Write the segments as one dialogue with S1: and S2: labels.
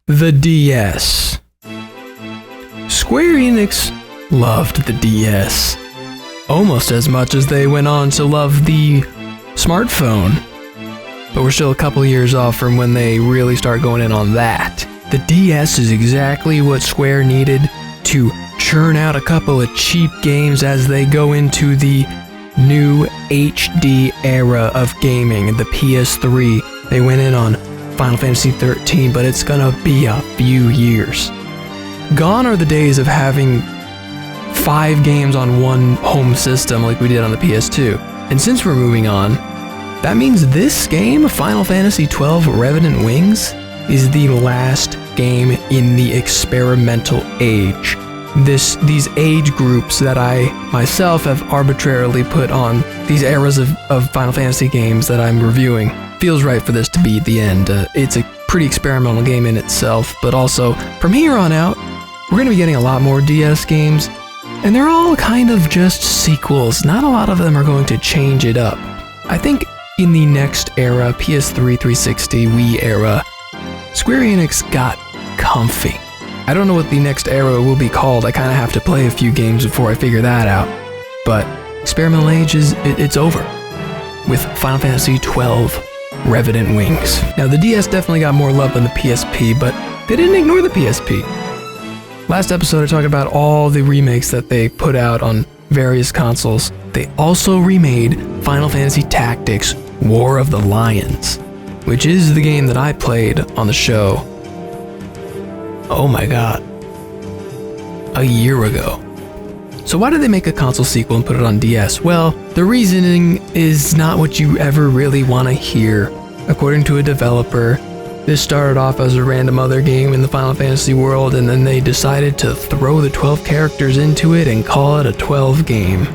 S1: the DS. Square Enix loved the DS, almost as much as they went on to love the smartphone. But we're still a couple years off from when they really start going in on that. The DS is exactly what Square needed to churn out a couple of cheap games as they go into the new HD era of gaming, the PS3. They went in on Final Fantasy XIII, but it's gonna be a few years. Gone are the days of having 5 games on one home system like we did on the PS2. And since we're moving on, that means this game, Final Fantasy XII Revenant Wings, is the last game in the experimental age. These age groups that I myself have arbitrarily put on these eras of Final Fantasy games that I'm reviewing, feels right for this to be the end. It's a pretty experimental game in itself, but also from here on out, we're going to be getting a lot more DS games, and they're all kind of just sequels. Not a lot of them are going to change it up. I think in the next era, PS3, 360, Wii era, Square Enix got comfy. I don't know what the next era will be called. I kind of have to play a few games before I figure that out. But experimental age it's over with Final Fantasy XII Revenant Wings. Now the DS definitely got more love than the PSP, but they didn't ignore the PSP. Last episode I talked about all the remakes that they put out on various consoles. They also remade Final Fantasy Tactics War of the Lions, which is the game that I played on the show, oh my god, a year ago. So why did they make a console sequel and put it on DS? Well, the reasoning is not what you ever really want to hear. According to a developer, this started off as a random other game in the Final Fantasy world, and then they decided to throw the 12 characters into it and call it a 12 game.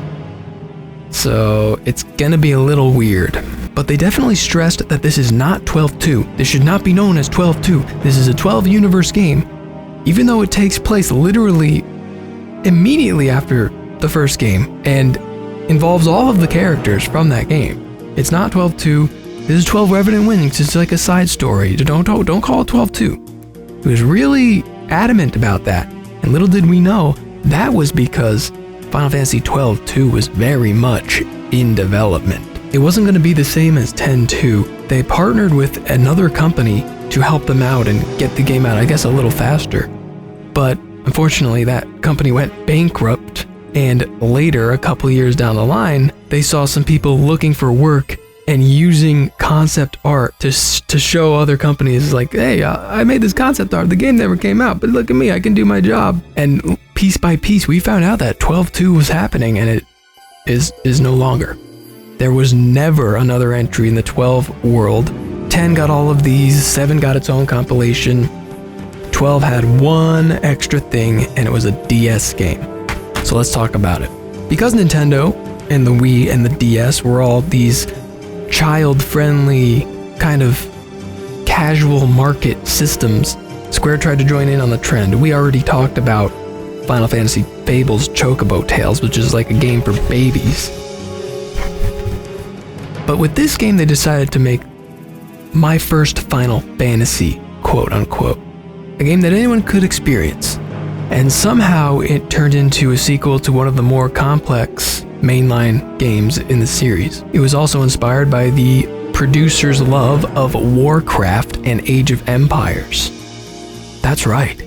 S1: So it's gonna be a little weird. But they definitely stressed that this is not 12-2. This should not be known as 12-2. This is a 12 universe game, even though it takes place literally immediately after the first game and involves all of the characters from that game. It's not 12-2. This is 12 Revenant Wings. It's like a side story. Don't call it 12-2. He was really adamant about that. And little did we know, that was because Final Fantasy 12-2 was very much in development. It wasn't going to be the same as 10-2. They partnered with another company to help them out and get the game out, I guess, a little faster. But unfortunately, that company went bankrupt, and later, a couple years down the line, they saw some people looking for work and using concept art to show other companies like, hey, I made this concept art, the game never came out, but look at me, I can do my job. And piece by piece, we found out that 12-2 was happening, and it is no longer. There was never another entry in the 12 world. 10 got all of these, 7 got its own compilation, 12 had one extra thing, and it was a DS game. So let's talk about it. Because Nintendo and the Wii and the DS were all these child-friendly, kind of casual market systems, Square tried to join in on the trend. We already talked about Final Fantasy Fables Chocobo Tales, which is like a game for babies. But with this game, they decided to make my first Final Fantasy, quote unquote, a game that anyone could experience. And somehow it turned into a sequel to one of the more complex mainline games in the series. It was also inspired by the producer's love of Warcraft and Age of Empires. That's right.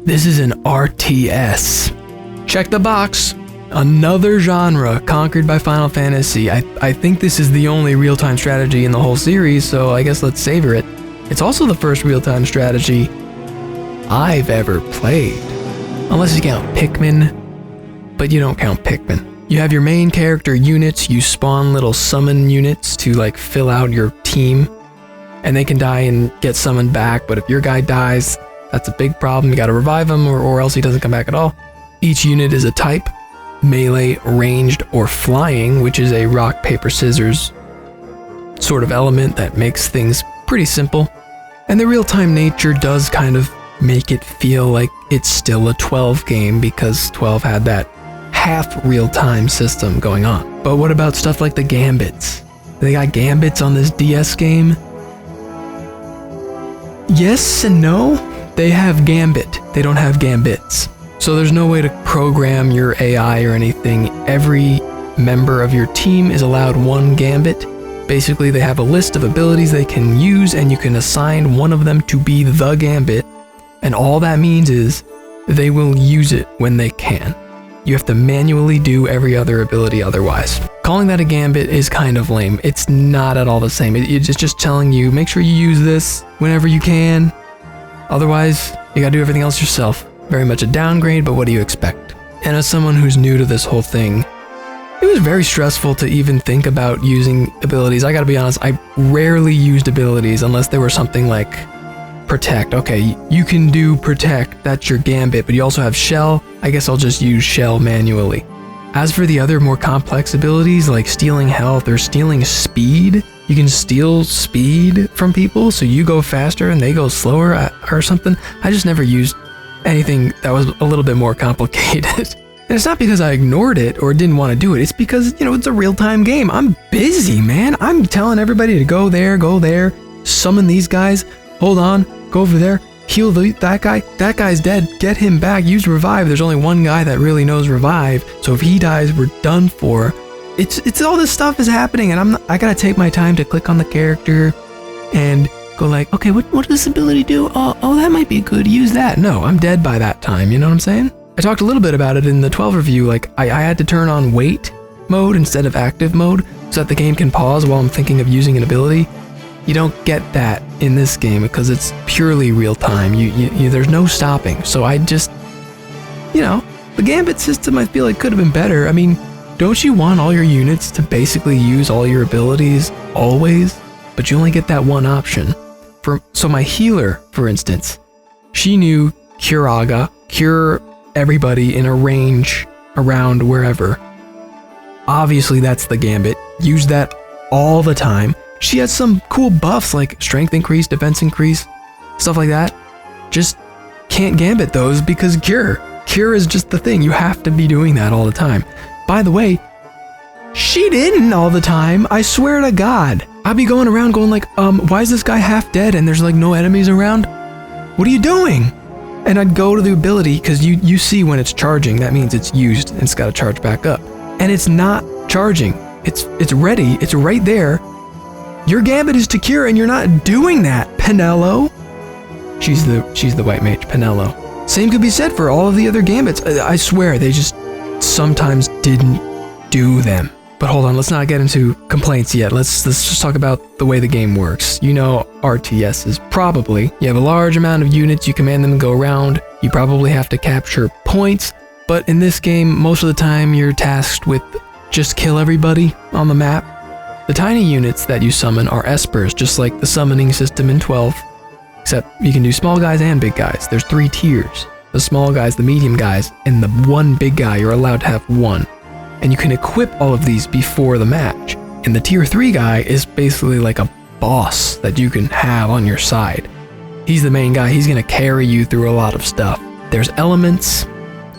S1: This is an RTS. Check the box. Another genre conquered by Final Fantasy. I think this is the only real-time strategy in the whole series, so I guess let's savor it. It's also the first real-time strategy I've ever played. Unless you count Pikmin, but you don't count Pikmin. You have your main character units, you spawn little summon units to like fill out your team, and they can die and get summoned back, but if your guy dies, that's a big problem. You gotta revive him or else he doesn't come back at all. Each unit is a type: melee, ranged, or flying, which is a rock, paper, scissors sort of element that makes things pretty simple. And the real-time nature does kind of make it feel like it's still a 12 game because 12 had that half real-time system going on. But what about stuff like the Gambits? They got Gambits on this DS game? Yes and no. They have Gambit. They don't have Gambits. So there's no way to program your AI or anything. Every member of your team is allowed one Gambit. Basically, they have a list of abilities they can use, and you can assign one of them to be the Gambit. And all that means is they will use it when they can. You have to manually do every other ability otherwise. Calling that a Gambit is kind of lame. It's not at all the same. It's just telling you, make sure you use this whenever you can. Otherwise, you gotta do everything else yourself. Very much a downgrade, but what do you expect? And as someone who's new to this whole thing, it was very stressful to even think about using abilities. I gotta be honest, I rarely used abilities unless there were something like Protect. Okay, you can do Protect, that's your Gambit, but you also have Shell. I guess I'll just use Shell manually. As for the other more complex abilities like stealing health or stealing speed, you can steal speed from people so you go faster and they go slower or something. I just never used anything that was a little bit more complicated. And it's not because I ignored it or didn't want to do it. It's because, you know, it's a real-time game. I'm busy, man. I'm telling everybody to go there, summon these guys, hold on, go over there, heal that guy. That guy's dead. Get him back. Use revive. There's only one guy that really knows revive. So if he dies, we're done for. It's all this stuff is happening, and I gotta take my time to click on the character and go like, okay, what does this ability do? Oh, that might be good. Use that. No, I'm dead by that time. You know what I'm saying? I talked a little bit about it in the 12 review. Like I had to turn on wait mode instead of active mode so that the game can pause while I'm thinking of using an ability. You don't get that in this game because it's purely real time. You there's no stopping. So I just, you know, the Gambit system I feel like could have been better. I mean, don't you want all your units to basically use all your abilities always? But you only get that one option. So my healer, for instance, she knew Curaga, cure everybody in a range around wherever. Obviously that's the Gambit. Use that all the time. She has some cool buffs like strength increase, defense increase, stuff like that. Just can't Gambit those because Cure. Cure is just the thing. You have to be doing that all the time. By the way, she didn't all the time. I swear to God. I'd be going around going like, why is this guy half dead and there's like no enemies around? What are you doing? And I'd go to the ability because you see when it's charging, that means it's used and it's got to charge back up. And it's not charging. It's ready. It's right there. Your Gambit is to cure and you're not doing that, Penello. She's the white mage, Penello. Same could be said for all of the other Gambits. I swear they just sometimes didn't do them. But hold on, let's not get into complaints yet. Let's just talk about the way the game works. You know, RTS is probably, you have a large amount of units, you command them to go around, you probably have to capture points, but in this game, most of the time you're tasked with just kill everybody on the map. The tiny units that you summon are espers, just like the summoning system in 12, except you can do small guys and big guys. There's 3 tiers. The small guys, the medium guys, and the one big guy, you're allowed to have one. And you can equip all of these before the match. And the tier 3 guy is basically like a boss that you can have on your side. He's the main guy, he's gonna carry you through a lot of stuff. There's elements,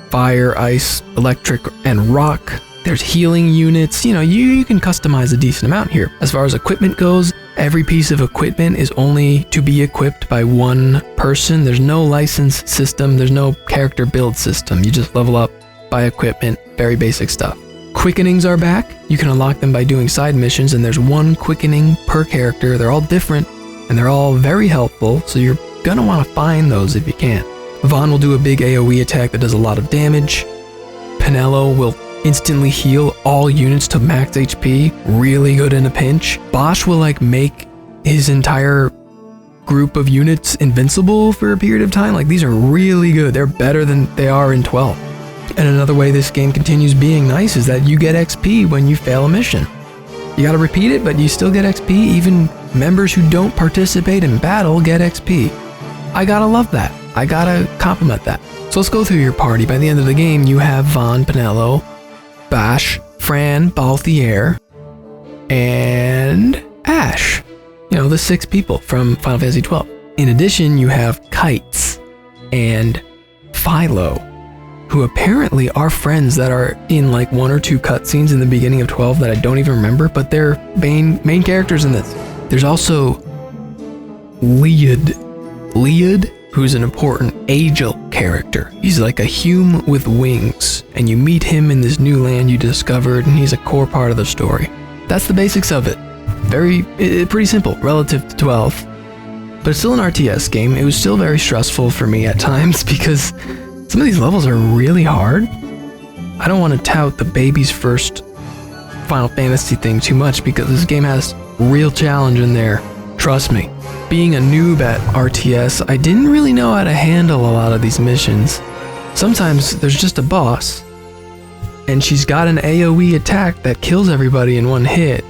S1: fire, ice, electric, and rock. There's healing units, you know, you can customize a decent amount here. As far as equipment goes, every piece of equipment is only to be equipped by one person. There's no license system, there's no character build system. You just level up by equipment, very basic stuff. Quickenings are back. You can unlock them by doing side missions, and there's 1 quickening per character. They're all different, and they're all very helpful, so you're gonna want to find those if you can. Vaan will do a big AoE attack that does a lot of damage. Penello will instantly heal all units to max HP, really good in a pinch. Bosch will like make his entire group of units invincible for a period of time. Like these are really good. They're better than they are in 12. And another way this game continues being nice is that you get XP when you fail a mission. You gotta repeat it, but you still get XP. Even members who don't participate in battle get XP. I gotta love that. I gotta compliment that. So let's go through your party. By the end of the game, you have Vaan, Penello, Bash, Fran, Balthier, and Ash. You know, the 6 people from Final Fantasy XII. In addition, you have Kites and Philo, who apparently are friends that are in like 1 or 2 cutscenes in the beginning of 12 that I don't even remember, but they're main characters in this. There's also Leod, Leod, who's an important Aegyl character. He's like a hume with wings, and you meet him in this new land you discovered, and he's a core part of the story. That's the basics of it. Pretty simple relative to 12. But it's still an RTS game. It was still very stressful for me at times because some of these levels are really hard. I don't want to tout the baby's first Final Fantasy thing too much because this game has real challenge in there. Trust me. Being a noob at RTS, I didn't really know how to handle a lot of these missions. Sometimes there's just a boss, and she's got an AoE attack that kills everybody in one hit,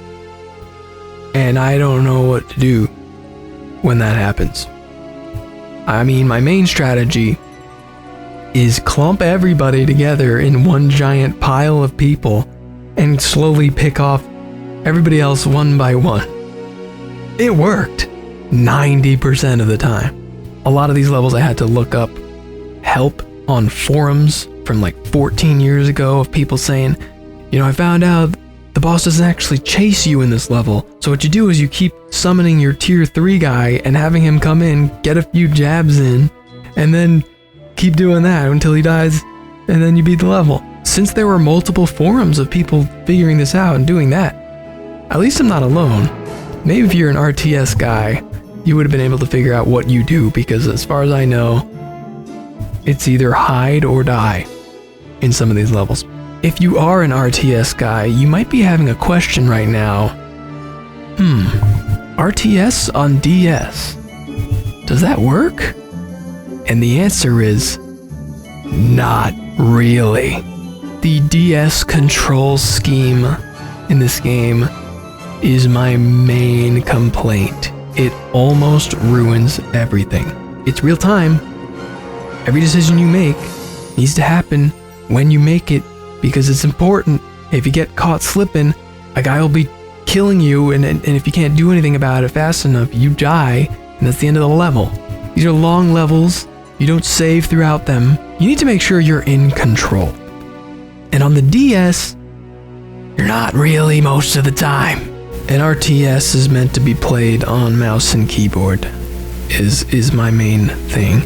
S1: and I don't know what to do when that happens. I mean, my main strategy is clump everybody together in one giant pile of people and slowly pick off everybody else one by one. It worked 90% of the time. A lot of these levels I had to look up help on forums from like 14 years ago of people saying, you know, I found out the boss doesn't actually chase you in this level. So what you do is you keep summoning your tier 3 guy and having him come in, get a few jabs in, and then keep doing that until he dies, and then you beat the level. Since there were multiple forums of people figuring this out and doing that, at least I'm not alone. Maybe if you're an RTS guy, you would have been able to figure out what you do, because as far as I know, it's either hide or die in some of these levels. If you are an RTS guy, you might be having a question right now. RTS on DS, does that work? And the answer is not really. The DS control scheme in this game is my main complaint. It almost ruins everything. It's real time. Every decision you make needs to happen when you make it, because it's important. If you get caught slipping, a guy will be killing you, and if you can't do anything about it fast enough, you die, and that's the end of the level. These are long levels. You don't save throughout them. You need to make sure you're in control. And on the DS, you're not really most of the time. An RTS is meant to be played on mouse and keyboard, is my main thing.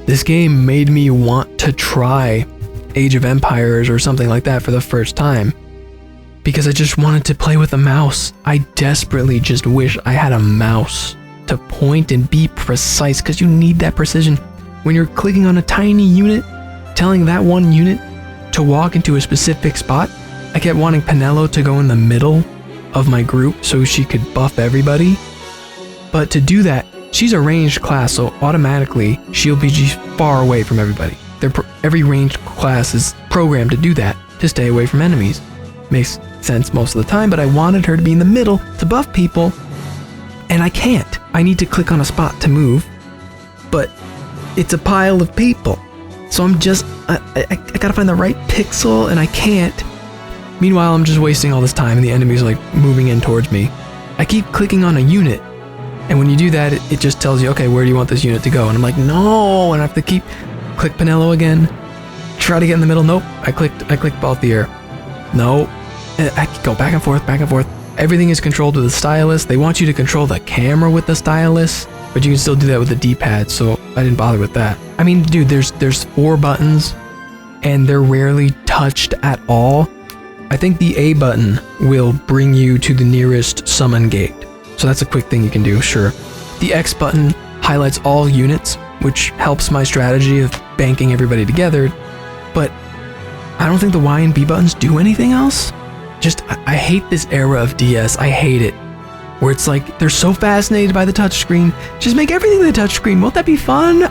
S1: This game made me want to try Age of Empires or something like that for the first time, because I just wanted to play with a mouse. I desperately just wish I had a mouse to point and be precise, because you need that precision. When you're clicking on a tiny unit, telling that one unit to walk into a specific spot, I kept wanting Penelo to go in the middle of my group so she could buff everybody. But to do that, she's a ranged class, so automatically she'll be just far away from everybody. Every ranged class is programmed to do that, to stay away from enemies. Makes sense most of the time, but I wanted her to be in the middle to buff people, and I can't. I need to click on a spot to move, but it's a pile of people. So I'm just, I gotta find the right pixel, and I can't. Meanwhile, I'm just wasting all this time, and the enemy's like moving in towards me. I keep clicking on a unit, and when you do that, it just tells you, okay, where do you want this unit to go? And I'm like, no, and I have to click Penelo again, try to get in the middle. Nope, I clicked Balthier. No, I go back and forth. Everything is controlled with the stylus. They want you to control the camera with the stylus, but you can still do that with the D-pad, so I didn't bother with that. I mean, dude, there's 4 buttons, and they're rarely touched at all. I think the A button will bring you to the nearest summon gate, so that's a quick thing you can do, sure. The X button highlights all units, which helps my strategy of banking everybody together, but I don't think the Y and B buttons do anything else. I hate this era of DS. I hate it. Where it's like, they're so fascinated by the touchscreen. Just make everything the touchscreen. Won't that be fun?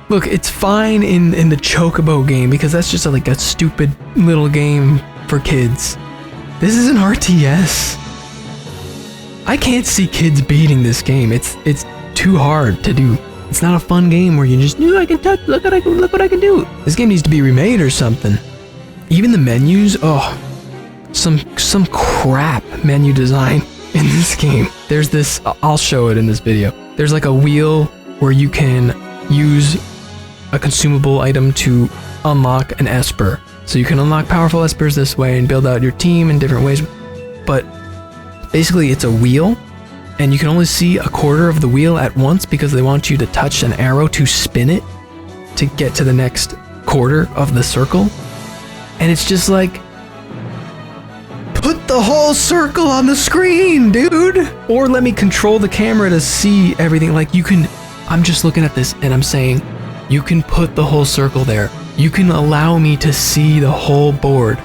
S1: Look, it's fine in the Chocobo game, because that's just like a stupid little game for kids. This is an RTS. I can't see kids beating this game. It's too hard to do. It's not a fun game where you just, I can touch, look what I can do. This game needs to be remade or something. Even the menus, some crap menu design in this game. There's this, I'll show it in this video. There's like a wheel where you can use a consumable item to unlock an Esper. So you can unlock powerful Espers this way and build out your team in different ways. But basically it's a wheel, and you can only see a quarter of the wheel at once because they want you to touch an arrow to spin it to get to the next quarter of the circle. And it's just like, put the whole circle on the screen, dude! Or let me control the camera to see everything. Like, you can, I'm just looking at this and I'm saying, you can put the whole circle there. You can allow me to see the whole board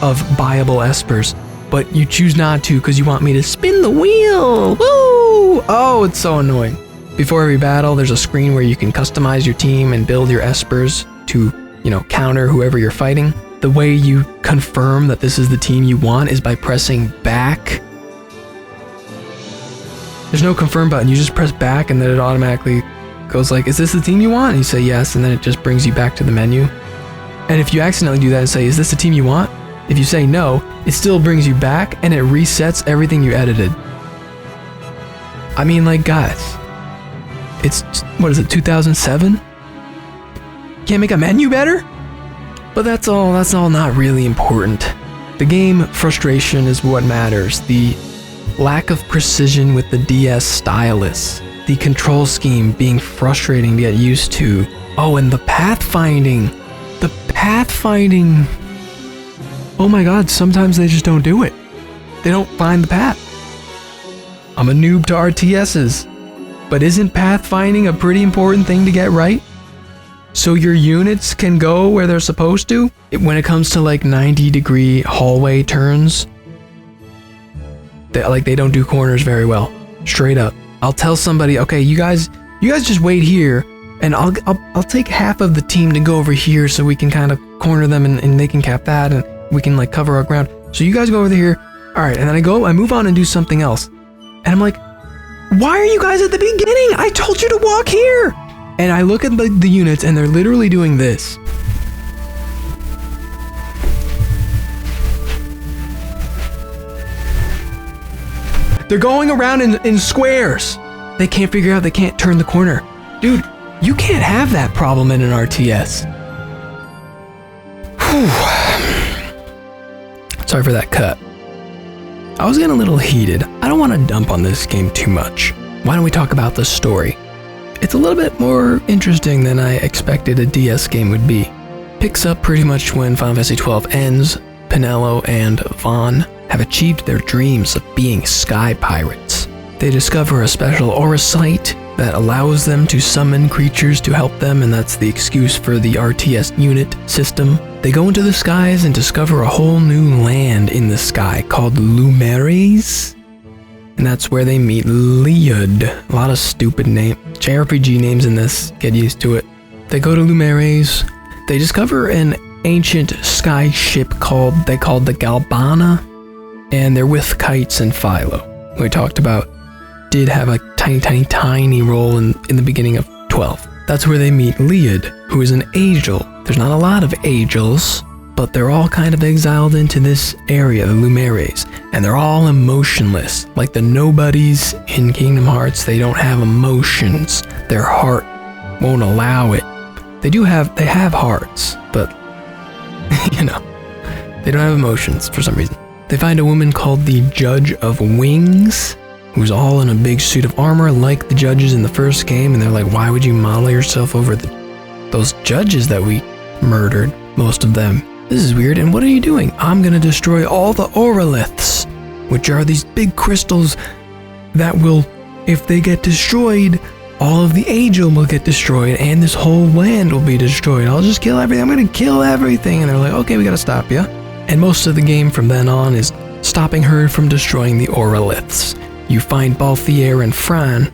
S1: of buyable espers, but you choose not to because you want me to spin the wheel. Woo! Oh, it's so annoying. Before every battle, there's a screen where you can customize your team and build your espers to, you know, counter whoever you're fighting. The way you confirm that this is the team you want is by pressing back. There's no confirm button. You just press back and then it automatically goes like, is this the team you want? And you say yes, and then it just brings you back to the menu. And if you accidentally do that and say, is this the team you want? If you say no, it still brings you back and it resets everything you edited. I mean, like, guys, it's, what is it, 2007? Can't make a menu better? But that's all not really important. The game frustration is what matters. The lack of precision with the DS stylus. The control scheme being frustrating to get used to. Oh, and the pathfinding. The pathfinding. Oh my god, sometimes they just don't do it. They don't find the path. I'm a noob to RTSs. But isn't pathfinding a pretty important thing to get right? So your units can go where they're supposed to? When it comes to like 90-degree hallway turns, they don't do corners very well. Straight up. I'll tell somebody, okay, you guys just wait here, and I'll take half of the team to go over here so we can kind of corner them and they can cap that and we can like cover our ground. So you guys go over here. All right, and then I move on and do something else. And I'm like, why are you guys at the beginning? I told you to walk here. And I look at the units and they're literally doing this. They're going around in squares. They can't figure out, they can't turn the corner. Dude, you can't have that problem in an RTS. Whew. Sorry for that cut. I was getting a little heated. I don't want to dump on this game too much. Why don't we talk about the story? It's a little bit more interesting than I expected a DS game would be. Picks up pretty much when Final Fantasy XII ends. Penelo and Vaan have achieved their dreams of being sky pirates. They discover a special aura sight that allows them to summon creatures to help them, and that's the excuse for the RTS unit system. They go into the skies and discover a whole new land in the sky called Lumeres, and that's where they meet Liud. A lot of stupid JRPG names in this, get used to it. They go to Lumeres, they discover an ancient sky ship called the Galbana, and they're with Kites and Philo, who I talked about did have a tiny role in the beginning of 12. That's where they meet Liud, who is an Aegyl. There's not a lot of Aegyls, but they're all kind of exiled into this area, the Lumeres, and they're all emotionless. Like the nobodies in Kingdom Hearts, they don't have emotions. Their heart won't allow it. They have hearts, but, you know, they don't have emotions for some reason. They find a woman called the Judge of Wings, who's all in a big suit of armor like the judges in the first game, and they're like, why would you model yourself over those judges that we murdered, most of them? This is weird, and what are you doing? I'm gonna destroy all the Oroliths, which are these big crystals that will, if they get destroyed, all of the Aegyl will get destroyed, and this whole land will be destroyed. I'll just kill everything. I'm gonna kill everything. And they're like, okay, we gotta stop you. And most of the game from then on is stopping her from destroying the Oroliths. You find Balthier and Fran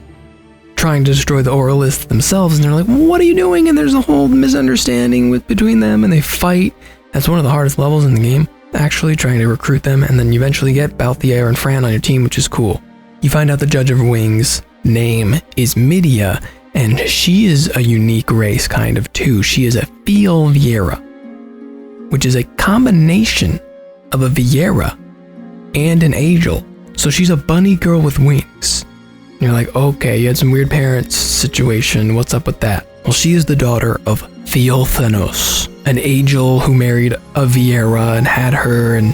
S1: trying to destroy the Oroliths themselves, and they're like, what are you doing? And there's a whole misunderstanding between them, and they fight. That's one of the hardest levels in the game, actually, trying to recruit them, and then you eventually get Balthier and Fran on your team, which is cool. You find out the Judge of Wings' name is Midia, and she is a unique race kind of too. She is a Fiel Viera, which is a combination of a Viera and an Aegyl. So she's a bunny girl with wings. And you're like, okay, you had some weird parents situation. What's up with that? Well, she is the daughter of Theothanos, an Aegyl who married a Viera and had her, and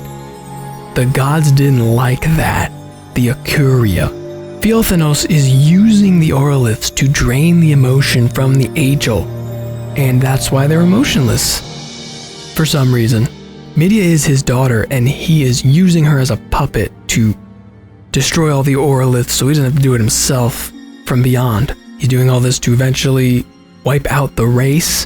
S1: the gods didn't like that. The Acuria, Fealthenos is using the Oroliths to drain the emotion from the Aegyl, and that's why they're emotionless. For some reason. Midia is his daughter, and he is using her as a puppet to destroy all the Oroliths so he doesn't have to do it himself from beyond. He's doing all this to eventually wipe out the race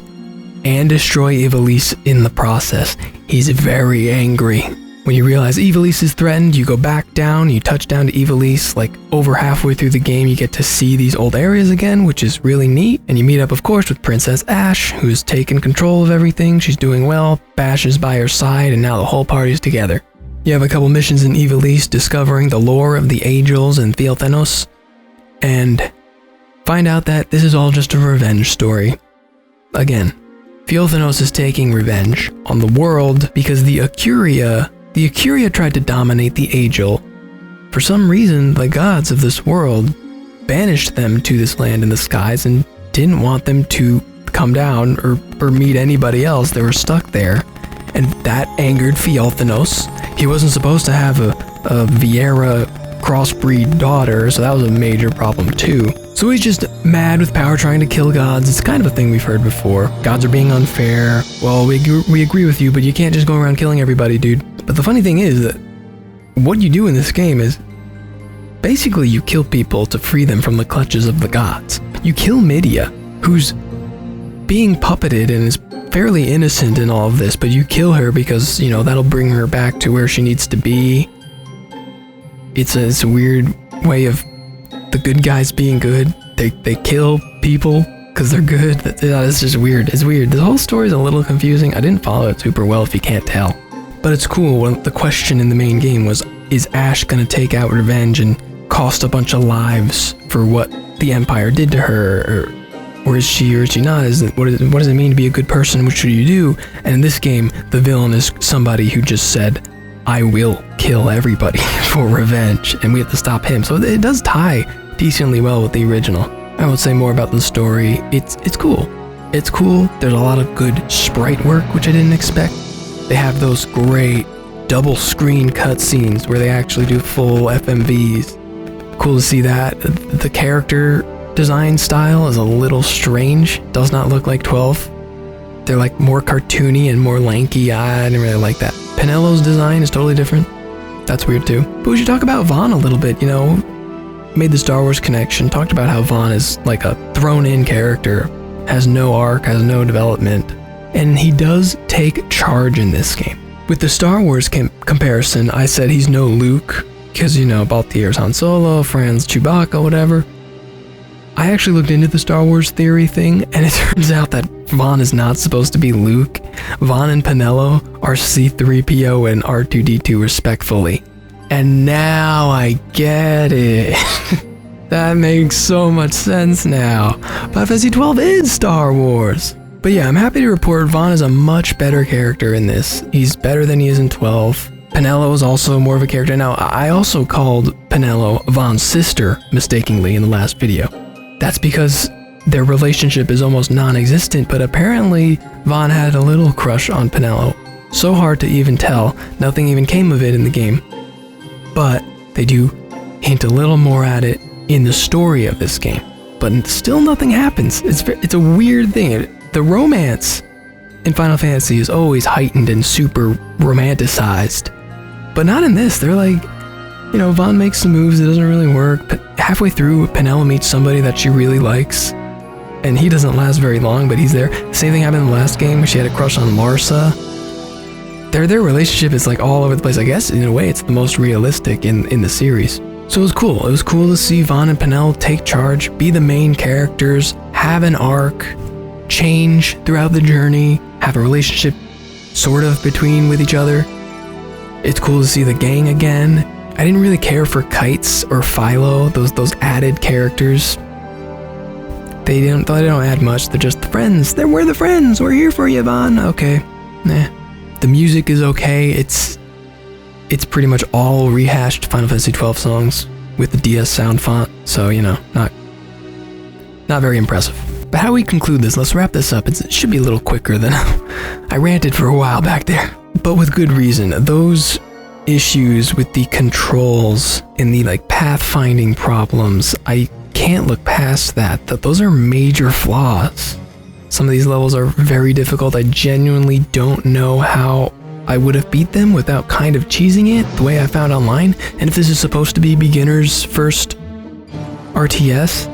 S1: and destroy Ivalice in the process. He's very angry. When you realize Ivalice is threatened, you go back down, you touch down to Ivalice. Like over halfway through the game, you get to see these old areas again, which is really neat. And you meet up, of course, with Princess Ashe, who's taken control of everything. She's doing well. Bash is by her side, and now the whole party's together. You have a couple missions in Ivalice discovering the lore of the Aegyls and Fealthenos, and find out that this is all just a revenge story. Again, Fealthenos is taking revenge on the world because the Acuria tried to dominate the Aegyl. For some reason, the gods of this world banished them to this land in the skies and didn't want them to come down or meet anybody else. They were stuck there, and that angered Fealthenos. He wasn't supposed to have a Viera crossbreed daughter, so that was a major problem too. So he's just mad with power, trying to kill gods. It's kind of a thing we've heard before. Gods are being unfair. Well, we agree with you, but you can't just go around killing everybody, dude. But the funny thing is that what you do in this game is basically you kill people to free them from the clutches of the gods. You kill Midia, who's being puppeted and is fairly innocent in all of this, but you kill her because, you know, that'll bring her back to where she needs to be. It's a weird way of the good guys being good. They kill people because they're good. It's just weird. It's weird. The whole story's a little confusing. I didn't follow it super well, if you can't tell. But it's cool. Well, the question in the main game was, is Ashe gonna take out revenge and cost a bunch of lives for what the Empire did to her, or is she not? What does it mean to be a good person? What should you do? And in this game, the villain is somebody who just said, I will kill everybody for revenge, and we have to stop him. So it does tie decently well with the original. I won't say more about the story. It's cool. It's cool. There's a lot of good sprite work, which I didn't expect. They have those great double screen cutscenes where they actually do full FMVs. Cool to see that. The character design style is a little strange. Does not look like 12. They're like more cartoony and more lanky. I didn't really like that. Penello's design is totally different. That's weird too. But we should talk about Vaan a little bit, you know. Made the Star Wars connection, talked about how Vaan is like a thrown-in character, has no arc, has no development, and he does take charge in this game. With the Star Wars comparison, I said he's no Luke, because, you know, Baltier's Han Solo, Fran's Chewbacca, whatever. I actually looked into the Star Wars theory thing, and it turns out that Vaan is not supposed to be Luke. Vaan and Penello are C-3PO and R2-D2 respectfully. And now I get it. That makes so much sense now. Fantasy XII is Star Wars. But yeah, I'm happy to report Vaan is a much better character in this. He's better than he is in 12. Penello is also more of a character. Now, I also called Penello Vaan's sister mistakenly in the last video. That's because their relationship is almost non-existent, but apparently Vaan had a little crush on Penello. So hard to even tell, nothing even came of it in the game. But they do hint a little more at it in the story of this game. But still nothing happens. It's a weird thing. The romance in Final Fantasy is always heightened and super romanticized. But not in this. They're like, you know, Vaan makes some moves, it doesn't really work. But halfway through, Penello meets somebody that she really likes. And he doesn't last very long, but he's there. Same thing happened in the last game where she had a crush on Larsa. Their relationship is like all over the place. I guess in a way it's the most realistic in the series. So it was cool. It was cool to see Vaan and Penello take charge, be the main characters, have an arc, change throughout the journey, have a relationship sort of with each other. It's cool to see the gang again. I didn't really care for Kites or Philo, those added characters. They don't add much. They're just the friends. We're the friends. We're here for you, Vaan. Okay. Nah. The music is okay. It's pretty much all rehashed Final Fantasy XII songs with the DS sound font. So, you know, not very impressive. But how we conclude this? Let's wrap this up. It should be a little quicker than I ranted for a while back there. But with good reason. Those issues with the controls and the like pathfinding problems. I can't look past that. Those are major flaws. Some of these levels are very difficult. I genuinely don't know how I would have beat them without kind of cheesing it the way I found online. And if this is supposed to be beginner's first RTS,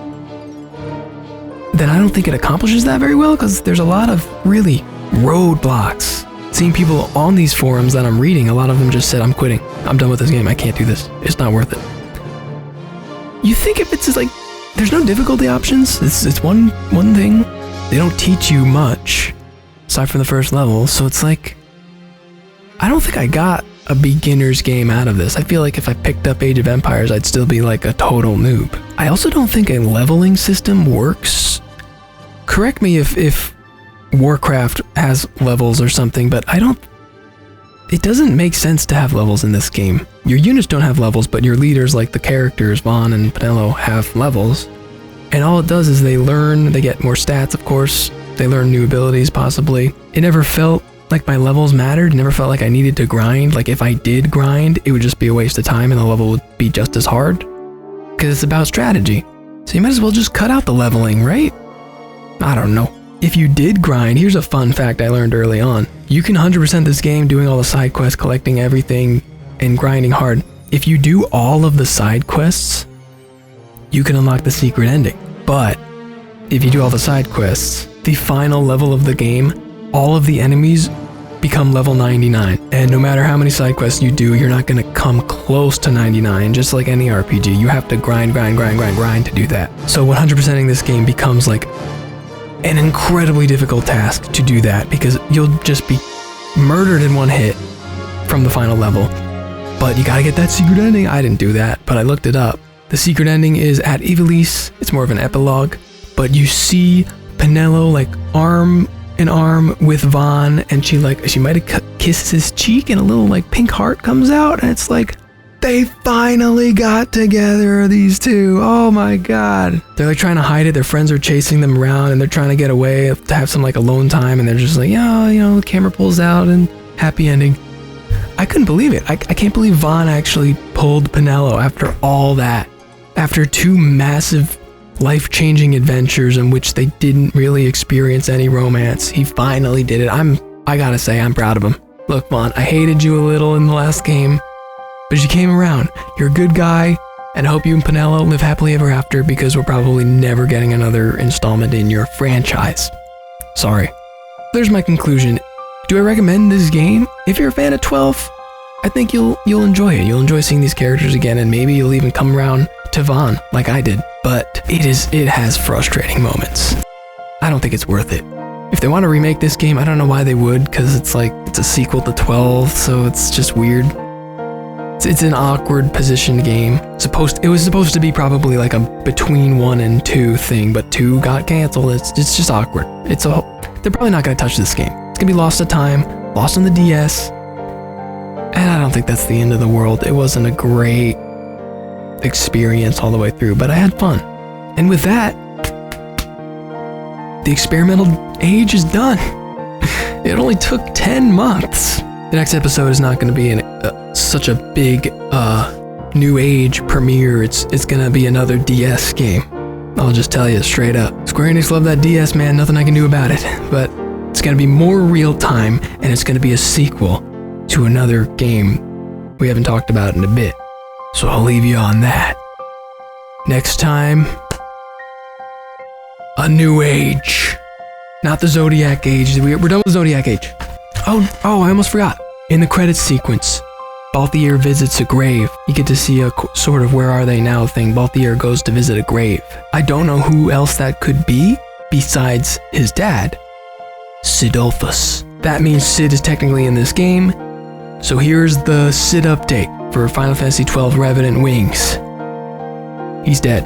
S1: then I don't think it accomplishes that very well, because there's a lot of really roadblocks. Seeing people on these forums that I'm reading, a lot of them just said, I'm quitting. I'm done with this game. I can't do this. It's not worth it. You think if it's just like, there's no difficulty options. It's one thing. They don't teach you much aside from the first level. So it's like, I don't think I got a beginner's game out of this. I feel like if I picked up Age of Empires, I'd still be like a total noob. I also don't think a leveling system works. Correct me if Warcraft has levels or something, but it doesn't make sense to have levels in this game. Your units don't have levels, but your leaders, like the characters, Vaan and Penelo, have levels. And all it does is they get more stats, of course. They learn new abilities, possibly. It never felt like my levels mattered. It never felt like I needed to grind. Like if I did grind, it would just be a waste of time and the level would be just as hard. Because it's about strategy. So you might as well just cut out the leveling, right? I don't know. If you did grind, here's a fun fact I learned early on. You can 100% this game doing all the side quests, collecting everything, and grinding hard. If you do all of the side quests, you can unlock the secret ending. But if you do all the side quests, the final level of the game, all of the enemies become level 99. And no matter how many side quests you do, you're not going to come close to 99, just like any RPG. You have to grind to do that. So 100%ing this game becomes like an incredibly difficult task to do that, because you'll just be murdered in one hit from the final level. But you gotta get that secret ending. I didn't do that, but I looked it up. The secret ending is at Ivalice. It's more of an epilogue, but you see Penelo like arm in arm with Vaan, and she might have kissed his cheek, and a little like pink heart comes out, and it's like, they finally got together, these two. Oh my god. They're like trying to hide it. Their friends are chasing them around and they're trying to get away to have some like alone time, and they're just like, yeah, you know, the camera pulls out and happy ending. I couldn't believe it. I can't believe Vaan actually pulled Penelo after all that. After two massive life-changing adventures in which they didn't really experience any romance, he finally did it. I gotta say, I'm proud of him. Look, Vaan, I hated you a little in the last game, but you came around. You're a good guy, and I hope you and Penelo live happily ever after, because we're probably never getting another installment in your franchise. Sorry. There's my conclusion. Do I recommend this game? If you're a fan of 12, I think you'll enjoy it. You'll enjoy seeing these characters again, and maybe you'll even come around to Vaan like I did. But it has frustrating moments. I don't think it's worth it. If they want to remake this game, I don't know why they would, because it's a sequel to 12, so it's just weird. It's an awkward positioned game. It was supposed to be probably like a between 1 and 2 thing, but 2 got canceled. It's just awkward. They're probably not going to touch this game. It's going to be lost to time, lost on the DS, and I don't think that's the end of the world. It wasn't a great experience all the way through, but I had fun. And with that, the experimental age is done. It only took 10 months. The next episode is not going to be such a big new age premiere. It's going to be another DS game. I'll just tell you straight up. Square Enix love that DS, man. Nothing I can do about it. But it's going to be more real time, and it's going to be a sequel to another game we haven't talked about in a bit. So I'll leave you on that. Next time, a new age. Not the Zodiac Age. We're done with Zodiac Age. Oh, I almost forgot. In the credits sequence, Balthier visits a grave. You get to see a sort of where are they now thing. Balthier goes to visit a grave. I don't know who else that could be besides his dad, Sidolphus. That means Sid is technically in this game. So here's the Sid update for Final Fantasy XII Revenant Wings. He's dead.